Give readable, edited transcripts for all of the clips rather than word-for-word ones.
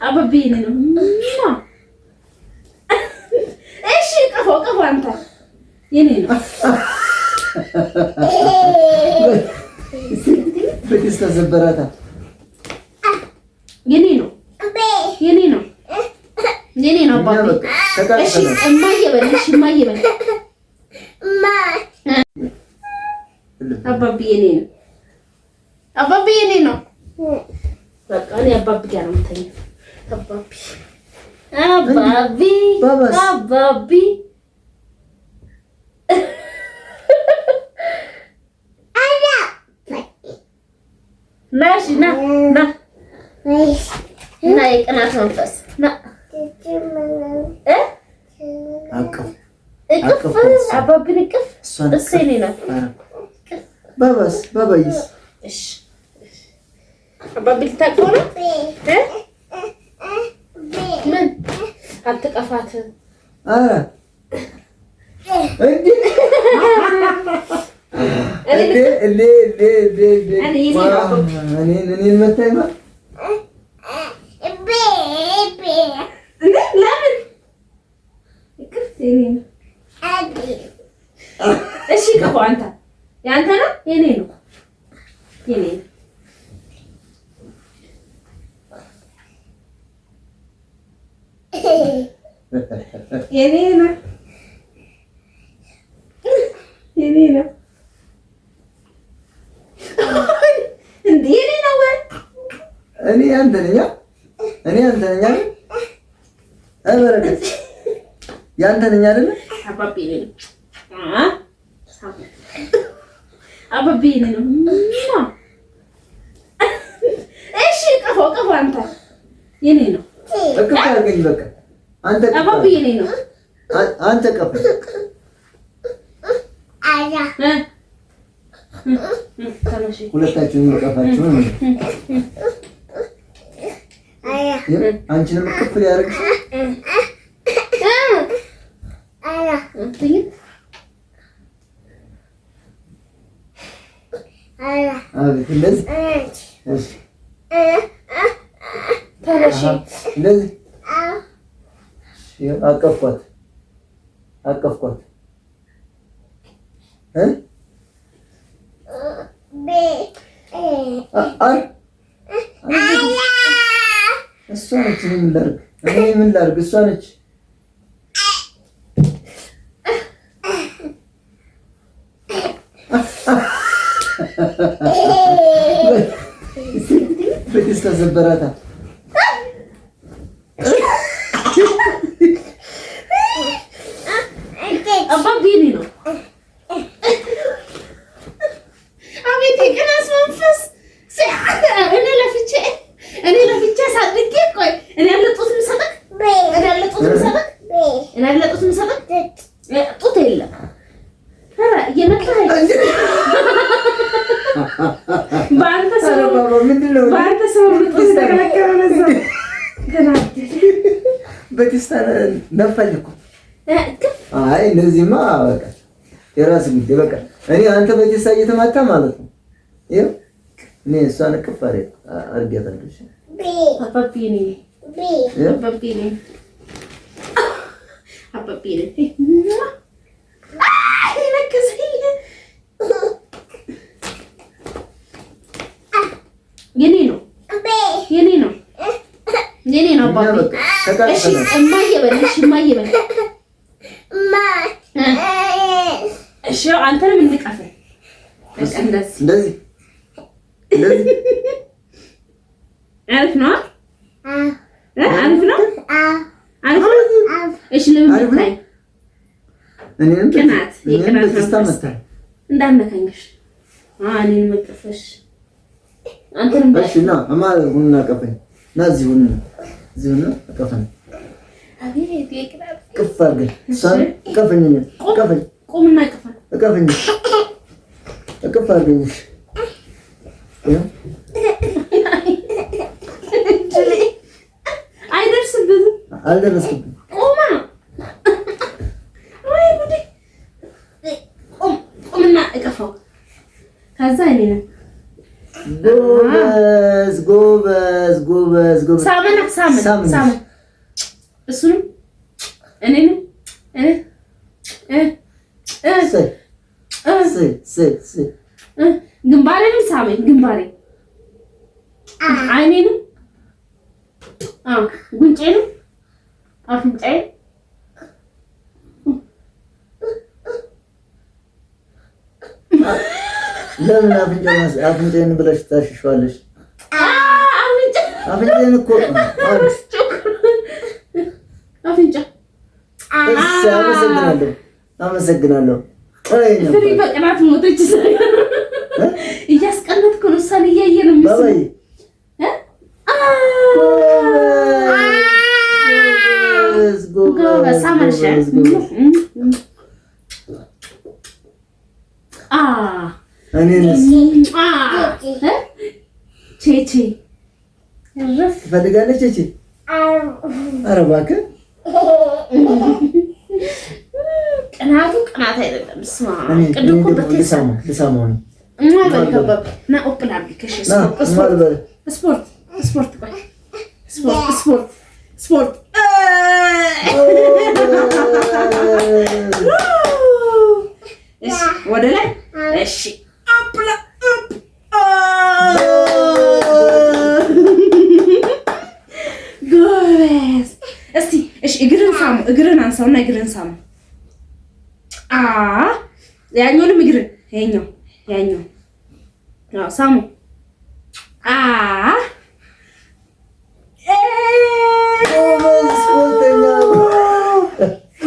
አባብዬ ነው። እሺ ቀፎ አንተ የኔ ነው። በደስታ ዘበራታ የኔ ነው። የኔ ነው። የኔ ነው አባቢ። እሺ እማዬ በል። እሺ እማዬ በል። አባቢ የኔ ነው። አባቢ የኔ ነው። በቃ እኔ አባቢ ጋር ነው የምተኛው። አባቢ ናሽ ና የቅናት መንፈስ ና እቅፍ አባቢን እቅፍ እሰይ እኔ ነው። ባባይስ እሺ አባቢ ልታቅፈው ነው። ምን አትቀፋት። እሺ ቀፎ አንተ ያንተ ነው የኔ ነው። የኔ ነው። የኔ ነው። የኔ ነው። እንዴ የኔ ነው ወይ? እኔ አንተ ነኝ። በረከት ያንተ ነኝ አይደል? አባቢ ነኝ። አባቢ ነኝ ነው። እሺ ቀፎ አንተ የኔ ነው። እቅፍ አድርገኝ በቃ አንተ አባቢ የኔ ነው። አንተ ቀፍ ሁለታችሁንም ቀፋችሁ ነው። አንቺንም እቅፍ ሊያደርግሽ አቤት እንደዚህ እንደዚህ አቀፍኳት እሷ ነች። ምን ላድርግ? እሷ ነች። በደስታ ዘበራታ አባቢ ነው። አቤት የቅናት መንፈስ። እኔ ለፍቼ ሳድጌ ቆይ እኔ ያለጡት ምሰጠቅ ጡት የለም። ኧረ እየመጣህ በአንተ ሰው በደስታ ነፋኝ እኮ። አይ እነዚህማ በቃ የራስህ ጉዳይ። በቃ እኔ አንተ በደስታ እየተማታ ማለት ነው። ይኸው እኔ እሷን እቅፍ አድርጌያታለሁ። አባቢ ነኝ። የኔ ነው አባቢ። እሺ እማዬ በል። እሺ አንተንም እንቀፍ። በቃ እንደዚህ አሪፍ ነው። እሺ ለምን ብታይ እኔን ቅናት ተስተመታ እንዳነካኝሽ እኔን መቀፈሽ አንተንም እሺ ና ሁና ቀፈኝ ና እዚህ ሁና ቀፈኝ። አቤት የቅናት ቅፍ አድርገኝ እሷን ቀፈኝ። ቁምና ቀፈኝ እቅፍ አድርገኝ። አልደረስክብኝ። ቁምና እቀፈው። ከዛ እኔ ነው ጎበዝ ጎበዝ ጎበዝ። ሳመን እሱንም እኔንም ግንባሬንም ሳመኝ ግንባሬ አይኔንም ጉንጬንም አፍንጫዬን ለምን አፍንጫዬን ብለሽ ታሽሿለሽ? አፍንጫዬን እኮ አፍንጫ አመሰግናለሁ። ፍሪ በቅናት ሞተች። እያስቀነትኩ ነው። እሷን እያየ ነው ባባዬ ቼቼ ትፈልጋለች። ቼቼ ኧረ እባክህ ቅናቱ ቅናት አይደለም። ልሳማው ነው። ስፖርት ወደ ላይ እሺ፣ ጎበዝ። እስቲ እሺ፣ እግርን ሳሙ። እግርን አንሳውና እግርን ሳሙ። ያኛውንም እግርን ያኛው ሳሙ።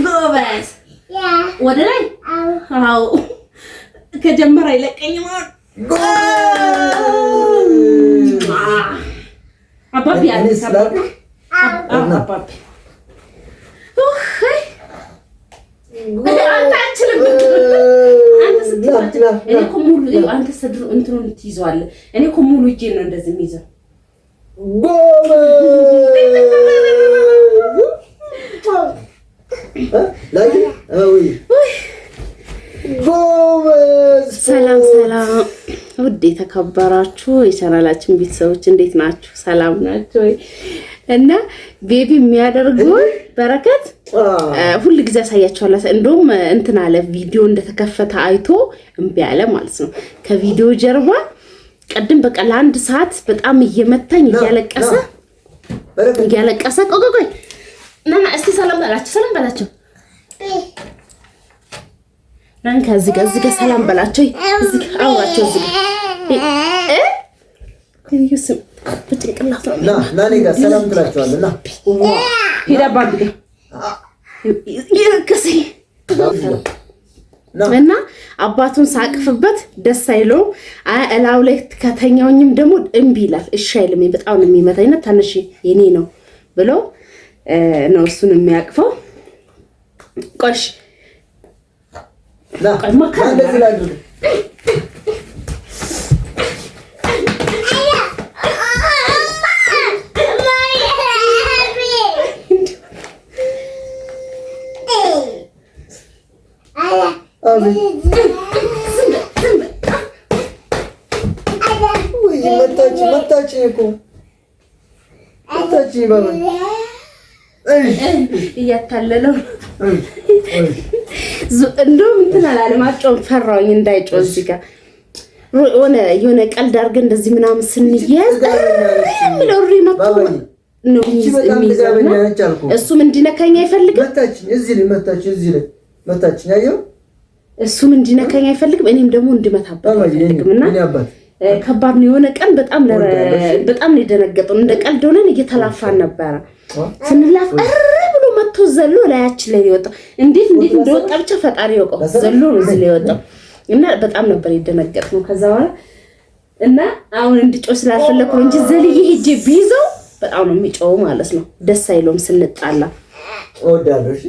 ጎበዝ ወደ ላይ። አዎ ከጀመረ አይለቀኝም። አባቢ አንተ ሰድሮ እንትኑን ትይዘዋለህ። እኔ እኮ ሙሉ እጄን ነው እንደዚህ የሚይዘው። ሰላም ሰላም፣ ውድ የተከበራችሁ የቻናላችን ቤተሰቦች እንዴት ናችሁ? ሰላም ናችሁ ወይ? እና ቤቢ የሚያደርገው በረከት ሁሉ ጊዜ ያሳያችኋለሁ። እንደውም እንትን አለ ቪዲዮ እንደተከፈተ አይቶ እምቢ አለ ማለት ነው። ከቪዲዮ ጀርባ ቀድም በቃ ለአንድ ሰዓት በጣም እየመታኝ እያለቀሰ ቆይ እና እስቲ ሰላም በላቸው ናን ከዚህ ጋር ሰላም በላቸው። እዚህ ጋር አውራቸው። እዚህ ጋር በጭንቅላት ነው ና እኔ ጋር ሰላም ትላቸዋለህ። ና ሄዳ ባንድ ጋር ይርክሲ እና አባቱን ሳቅፍበት ደስ አይለው። እላው ላይ ከተኛውኝም ደግሞ እምቢ ይላል። እሺ አይልም። በጣም ነው የሚመታኝና ታነሽ የኔ ነው ብሎ ነው እሱን የሚያቅፈው። ቆሽ ና እንደዚህ ላድርግ። መታችኝ እኮ እያታለለው እንደውም እንትን አላለም። አጮም ፈራሁኝ እንዳይጮህ። እዚህ ጋር የሆነ ቀልድ አድርገን እንደዚህ ምናምን ስንያዝ ሎሪ መጥቶ ነው እሱም እንዲነካኝ አይፈልግም። መታችኝ አየው። እሱም እንዲነካኝ አይፈልግም። እኔም ደግሞ እንድመታበት አይፈልግም። እና ከባድ ነው። የሆነ ቀን በጣም ነው የደነገጠው። እንደ ቀልድ ሆነን እየተላፋን ነበረ። ስንላፍ ብሎ መጥቶ ዘሎ ላያችን ላይ የወጣው እንዴት እንደወጣ ብቻ ፈጣሪ ያውቀው። ዘሎ ነው እዚህ ላይ የወጣው እና በጣም ነበር የደነገጥነው። ከዛ በኋላ እና አሁን እንድጮህ ስላልፈለኩ እንጂ ዘልዬ ሄጄ ቢይዘው በጣም ነው የሚጮው ማለት ነው። ደስ አይለውም ስንጣላ። እወዳለሁ። እሺ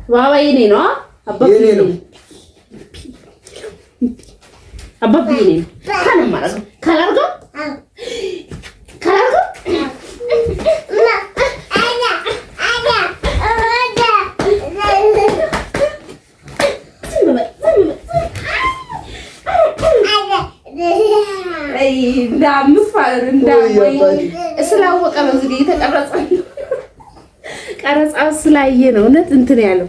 ባባ የኔ ነው። አባቢ ነው። አባቢ ነው። ካለ ማለት ነው። ካላርገው አይ ዳምስ ማለት እንዳወይ ስላወቀ ነው እዚህ እየተቀረጸ ቀረጻው ስላየ ነው እውነት እንትን ያለው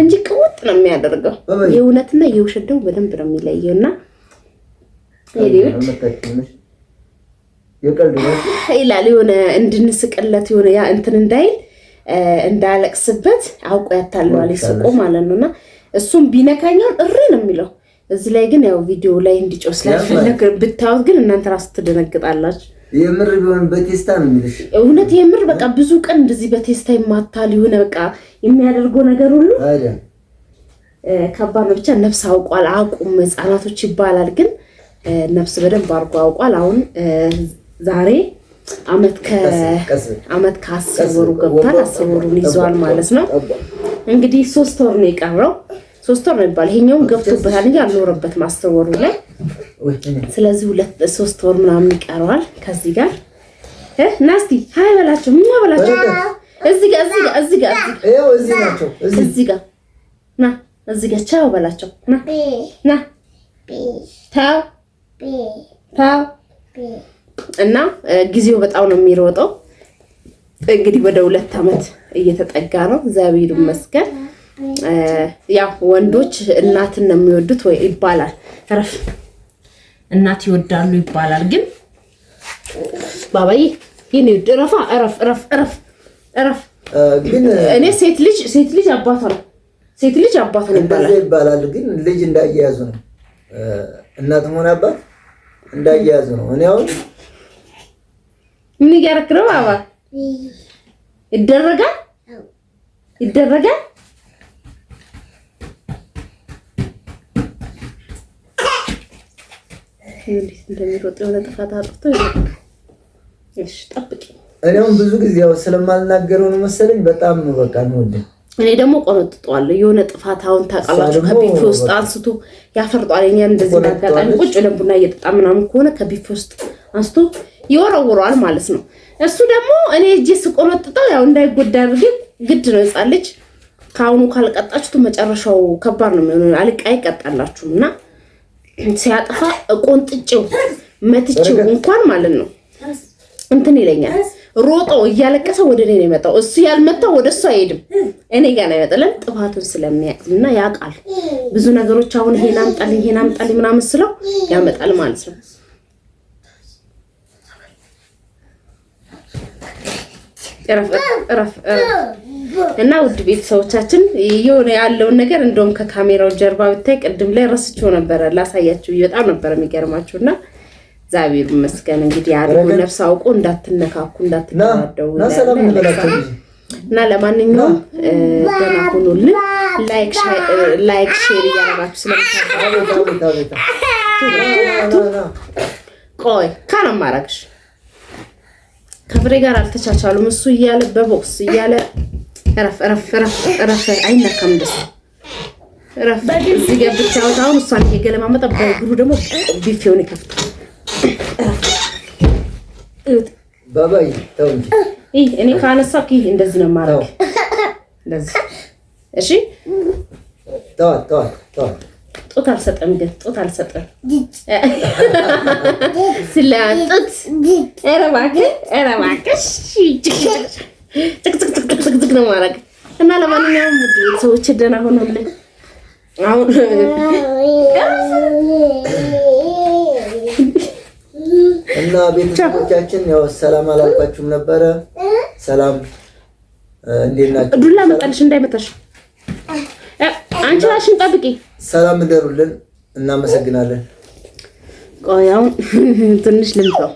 እንጂ ቅውጥ ነው የሚያደርገው። የእውነትና የውሸት ደግሞ በደንብ ነው የሚለየውና ይላል የሆነ እንድንስቅለት የሆነ ያ እንትን እንዳይል እንዳለቅስበት አውቆ ያታለዋል ይስቆ ማለት ነውና እሱም ቢነካኛው እሪ ነው የሚለው። እዚህ ላይ ግን ያው ቪዲዮ ላይ እንዲጮህ ስላልፈለክ ብታዩት ግን እናንተ ራስ ትደነግጣላችሁ። የምር ቢሆን በቴስታ ነው የሚልሽ እውነት የምር በቃ ብዙ ቀን እንደዚህ በቴስታ ይማታል የሆነ በቃ የሚያደርገው ነገር ሁሉ ከባድ ነው። ብቻ ነፍስ አውቋል አቁም ህፃናቶች ይባላል ግን ነፍስ በደንብ አድርጎ አውቋል። አሁን ዛሬ አመት ከ10 ወሩ ገብቷል። 10 ወሩን ይዟል ማለት ነው። እንግዲህ 3 ወር ነው የቀረው 3 ወር ነው ይባል ይሄኛው ገብቶበታል እንጂ አልኖረበትም 10 ወሩ ላይ። ስለዚህ 3 ወር ምናምን ይቀረዋል። ከዚህ ጋር ናስቲ ሃይ በላቸው ምን በላቸው እዚህ ጋር ይኸው እዚህ ናቸው እዚህ ጋር ና እዚህ ጋር ቻው በላቸው ና ታው እና ጊዜው በጣም ነው የሚሮጠው። እንግዲህ ወደ 2 አመት እየተጠጋ ነው። እግዚአብሔር ይመስገን። ያው ወንዶች እናትን ነው የሚወዱት ወይ ይባላል። ረፍ እናት ይወዳሉ ይባላል። ግን ባባዬ ይሄን ይደረፋ ረፍ ግን እኔ ሴት ልጅ አባቷ ነው ይባላል። ግን ልጅ እንዳያያዙ ነው እናት ሆነ አባት እንዳያያዙ ነው። እኔ አሁን ምን እያደረክ ነው ባባ? ይደረጋል እንዴት እንደሚሮጥ የሆነ ጥፋት አጥቶ እሺ ጠብቂ። እኔ አሁን ብዙ ጊዜ ያው ስለማልናገረው ነው መሰለኝ በጣም ነው በቃ ነው ወደ እኔ ደግሞ ቆነጥጧለሁ የሆነ ጥፋት አሁን ታውቃላችሁ ከቢፌ ውስጥ አንስቶ ያፈርጧል። እኛን እንደዚህ አጋጣሚ ቁጭ ብለን ቡና እየጠጣ ምናምን ከሆነ ከቢፌ ውስጥ አንስቶ ይወረውረዋል ማለት ነው። እሱ ደግሞ እኔ እጄ ስቆነጥጠው ያው እንዳይጎዳ አድርጌ ግድ ነው ይጻለች። ካሁኑ ካልቀጣችሁት መጨረሻው ከባድ ነው የሚሆነው። አልቃይ ቀጣላችሁና ሲያጠፋ ቆንጥጬው መትቼው እንኳን ማለት ነው እንትን ይለኛል። ሮጦ እያለቀሰ ወደ እኔ ነው የመጣው። እሱ ያልመጣው ወደ እሱ አይሄድም እኔ ጋር ነው ያጠለን ጥፋቱን ስለሚያውቅና ያውቃል ብዙ ነገሮች። አሁን ይሄን አምጣልኝ ምናምን ስለው ያመጣል ማለት ነው። እረፍ እና ውድ ቤተሰቦቻችን የሆነ ያለውን ነገር እንደውም ከካሜራው ጀርባ ብታይ ቅድም ላይ ረስቼው ነበር ላሳያችሁ። በጣም ነበር የሚገርማችሁና እግዚአብሔር ይመስገን እንግዲህ ያለው ነፍስ አውቆ እንዳትነካኩ እንዳትደራደሩ እና ለማንኛውም ደህና ሁኑልን። ላይክ ሼር እያደረጋችሁ ስለምታደርጉ ቆይ ካናም ማራግሽ ከፍሬ ጋር አልተቻቻሉም። እሱ እያለ በቦክስ እያለ ረፍ አይነካም ደስ ረፍ እዚህ ጋር ብቻው ታውን እሷን እየገለማመጠ በእግሩ ደግሞ ቢፌውን ይከፍታል። ባባይ ተውኝ እኔ ካነሳክ እንደዚህ ነው ማረግ እንደዚህ እሺ። ጣጣ ጦት አልሰጠም ግን ጦት አልሰጠም ስለአጥት እረባከሽ ትክ ነው ማረግ እና ለማንኛውም ሰዎች ደህና ሆኖልን አሁን እና ቤተሰቦቻችን ያው ሰላም አላልኳችሁም ነበረ። ሰላም እንዴት ናችሁ? ዱላ መጣልሽ እንዳይመታሽ አንቺ ራስሽን ጠብቂ። ሰላም እንደሩልን። እናመሰግናለን። ቆይ አሁን ትንሽ ልምጣው